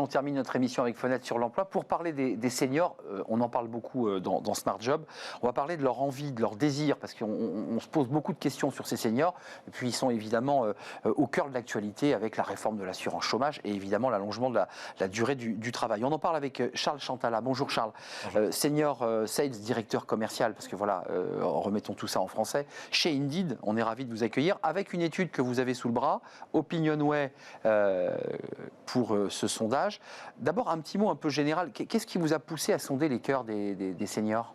on termine notre émission avec Fenêtre sur l'emploi. Pour parler des seniors, on en parle beaucoup dans Smart Job. On va parler de leur envie, de leur désir, parce qu'on se pose beaucoup de questions sur ces seniors. Et puis, ils sont évidemment au cœur de l'actualité avec la réforme de l'assurance chômage et évidemment l'allongement de la durée du travail. On en parle avec Charles Chantala. Bonjour Charles. Bonjour. Senior Sales, directeur commercial, parce que voilà, remettons tout ça en français. Chez Indeed, on est ravis de vous accueillir avec une étude que vous avez sous le bras, Opinionway, pour ce sondage. D'abord, un petit mot un peu général. Qu'est-ce qui vous a poussé à sonder les cœurs des seniors ?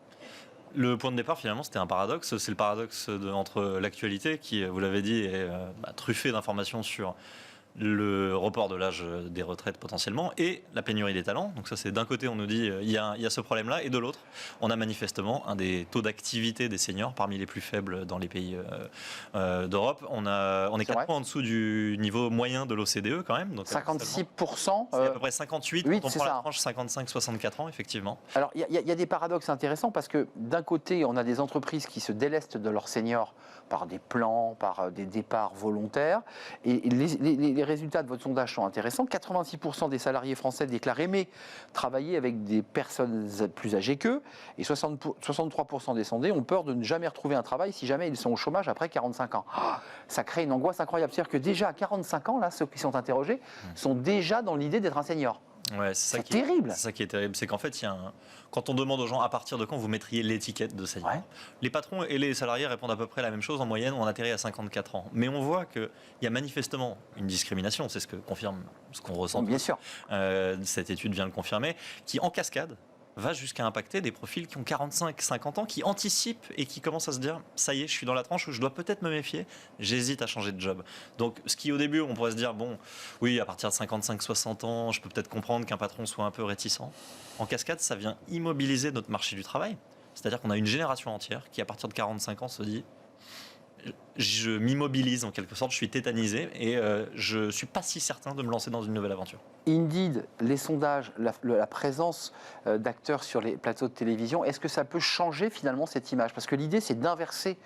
Le point de départ, finalement, c'était un paradoxe. C'est le paradoxe entre l'actualité, qui, vous l'avez dit, est truffée d'informations sur le report de l'âge des retraites potentiellement et la pénurie des talents. Donc ça, c'est d'un côté, on nous dit il y a ce problème-là, et de l'autre, on a manifestement un des taux d'activité des seniors parmi les plus faibles dans les pays d'Europe. On est 4 points en dessous du niveau moyen de l'OCDE quand même. Donc 56%. C'est à peu près 58 quand on prend la tranche 55-64 ans, effectivement. Alors, il y a des paradoxes intéressants parce que d'un côté, on a des entreprises qui se délestent de leurs seniors par des plans, par des départs volontaires. Et les résultats de votre sondage sont intéressants. 86% des salariés français déclarent aimer travailler avec des personnes plus âgées qu'eux. Et 63% des sondés ont peur de ne jamais retrouver un travail si jamais ils sont au chômage après 45 ans. Oh, ça crée une angoisse incroyable. C'est-à-dire que déjà à 45 ans, là, ceux qui sont interrogés sont déjà dans l'idée d'être un senior. Ouais, c'est terrible. C'est ça qui est terrible, c'est qu'en fait, quand on demande aux gens à partir de quand vous mettriez l'étiquette de senior, les patrons et les salariés répondent à peu près la même chose. En moyenne, on atterrit à 54 ans. Mais on voit qu'il y a manifestement une discrimination, c'est ce que confirme ce qu'on ressent. Bien sûr. Cette étude vient le confirmer, qui en cascade va jusqu'à impacter des profils qui ont 45-50 ans, qui anticipent et qui commencent à se dire « ça y est, je suis dans la tranche où je dois peut-être me méfier, j'hésite à changer de job ». Donc ce qui au début, on pourrait se dire « bon, oui, à partir de 55-60 ans, je peux peut-être comprendre qu'un patron soit un peu réticent ». En cascade, ça vient immobiliser notre marché du travail. C'est-à-dire qu'on a une génération entière qui, à partir de 45 ans, se dit « je m'immobilise en quelque sorte, je suis tétanisé et je ne suis pas si certain de me lancer dans une nouvelle aventure ». Indeed, les sondages, la présence d'acteurs sur les plateaux de télévision, est-ce que ça peut changer finalement cette image ? Parce que l'idée, c'est d'inverser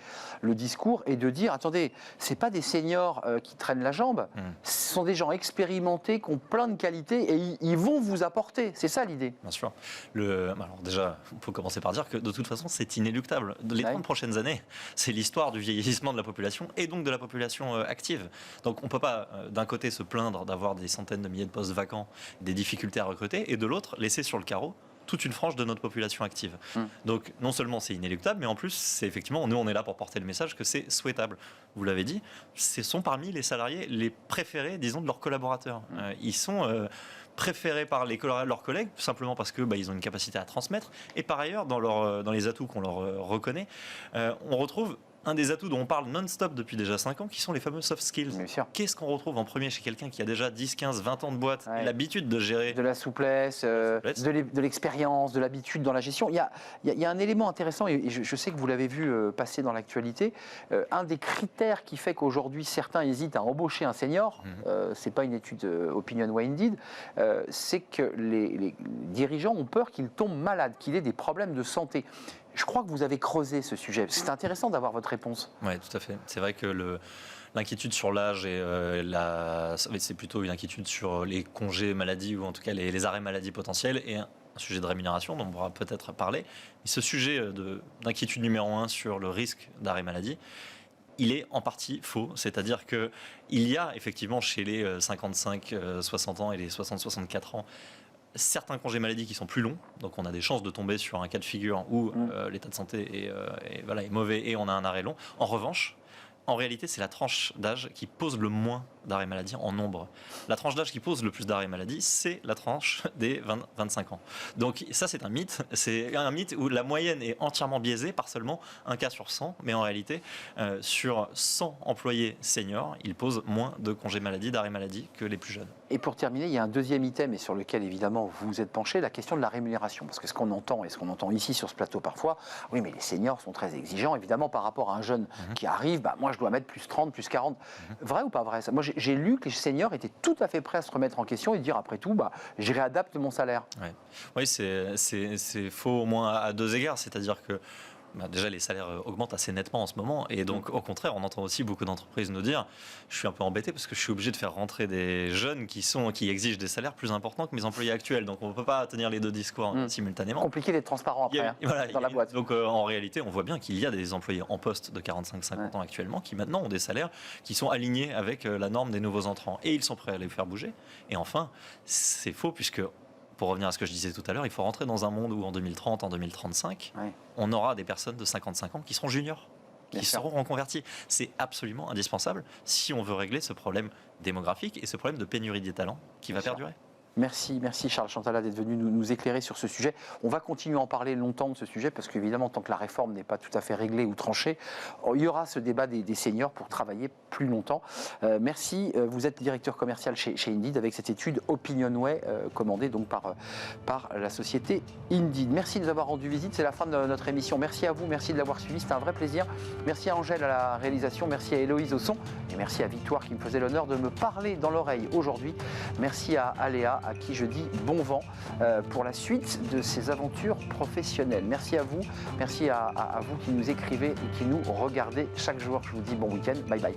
le discours et de dire, attendez, ce n'est pas des seniors qui traînent la jambe, ce sont des gens expérimentés qui ont plein de qualités et ils vont vous apporter. C'est ça l'idée. Bien sûr. Alors déjà, il faut commencer par dire que de toute façon, c'est inéluctable. Les 30 prochaines années, c'est l'histoire du vieillissement de la population et donc de la population active. Donc on ne peut pas d'un côté se plaindre d'avoir des centaines de milliers de postes vacants, des difficultés à recruter, et de l'autre, laisser sur le carreau toute une frange de notre population active. Donc non seulement c'est inéluctable, mais en plus, c'est effectivement, nous on est là pour porter le message que c'est souhaitable. Vous l'avez dit, ce sont parmi les salariés les préférés, disons, de leurs collaborateurs. Ils sont préférés par leurs collègues, simplement parce que ils ont une capacité à transmettre, et par ailleurs, dans les atouts qu'on leur reconnaît, on retrouve un des atouts dont on parle non-stop depuis déjà 5 ans, qui sont les fameux soft skills. Qu'est-ce qu'on retrouve en premier chez quelqu'un qui a déjà 10, 15, 20 ans de boîte, et l'habitude de gérer ? De la souplesse, de l'expérience, de l'habitude dans la gestion. Il y a un élément intéressant, et je sais que vous l'avez vu passer dans l'actualité. Un des critères qui fait qu'aujourd'hui certains hésitent à embaucher un senior, c'est pas une étude Opinionway Indeed, c'est que les dirigeants ont peur qu'il tombe malade, qu'il ait des problèmes de santé. Je crois que vous avez creusé ce sujet. C'est intéressant d'avoir votre réponse. Oui, tout à fait. C'est vrai que l'inquiétude sur l'âge et c'est plutôt une inquiétude sur les congés maladie, ou en tout cas les arrêts maladie potentiels, et un sujet de rémunération dont on pourra peut-être parler. Mais ce sujet d'inquiétude numéro 1 sur le risque d'arrêt maladie, il est en partie faux. C'est-à-dire qu'il y a effectivement chez les 55-60 ans et les 60-64 ans certains congés maladie qui sont plus longs, donc on a des chances de tomber sur un cas de figure où l'état de santé est mauvais et on a un arrêt long. En revanche, en réalité, c'est la tranche d'âge qui pose le moins d'arrêt maladie en nombre. La tranche d'âge qui pose le plus d'arrêt maladie, c'est la tranche des 20-25 ans. Donc ça, c'est un mythe. C'est un mythe où la moyenne est entièrement biaisée par seulement un cas sur 100. Mais en réalité, sur 100 employés seniors, ils posent moins de congés maladie, d'arrêt maladie que les plus jeunes. Et pour terminer, il y a un deuxième item, et sur lequel évidemment vous vous êtes penché, la question de la rémunération. Parce que ce qu'on entend, et ce qu'on entend ici sur ce plateau parfois, oui, mais les seniors sont très exigeants, évidemment, par rapport à un jeune qui arrive, moi je dois mettre plus 30, plus 40. Vrai ou pas vrai ça ? Moi j'ai lu que les seniors étaient tout à fait prêts à se remettre en question et dire après tout, je réadapte mon salaire. Oui, c'est faux au moins à deux égards. C'est-à-dire que déjà, les salaires augmentent assez nettement en ce moment. Et donc, au contraire, on entend aussi beaucoup d'entreprises nous dire je suis un peu embêté parce que je suis obligé de faire rentrer des jeunes qui exigent des salaires plus importants que mes employés actuels. Donc, on ne peut pas tenir les deux discours simultanément. Compliqué d'être transparent après dans la boîte. Donc, en réalité, on voit bien qu'il y a des employés en poste de 45-50 ans actuellement qui maintenant ont des salaires qui sont alignés avec la norme des nouveaux entrants. Et ils sont prêts à les faire bouger. Et enfin, c'est faux puisque pour revenir à ce que je disais tout à l'heure, il faut rentrer dans un monde où en 2030, en 2035, on aura des personnes de 55 ans qui seront juniors, qui seront reconvertis. C'est absolument indispensable si on veut régler ce problème démographique et ce problème de pénurie des talents qui va perdurer. Merci Charles Chantala d'être venu nous éclairer sur ce sujet. On va continuer à en parler longtemps de ce sujet parce qu'évidemment, tant que la réforme n'est pas tout à fait réglée ou tranchée, il y aura ce débat des seniors pour travailler plus longtemps. Merci. Vous êtes directeur commercial chez Indeed avec cette étude Opinionway commandée donc par la société Indeed. Merci de nous avoir rendu visite. C'est la fin de notre émission. Merci à vous. Merci de l'avoir suivi. C'était un vrai plaisir. Merci à Angèle à la réalisation. Merci à Héloïse au son. Et merci à Victoire qui me faisait l'honneur de me parler dans l'oreille aujourd'hui. Merci à Aléa, à qui je dis bon vent pour la suite de ses aventures professionnelles. Merci à vous, merci à vous qui nous écrivez et qui nous regardez chaque jour. Je vous dis bon week-end, bye bye.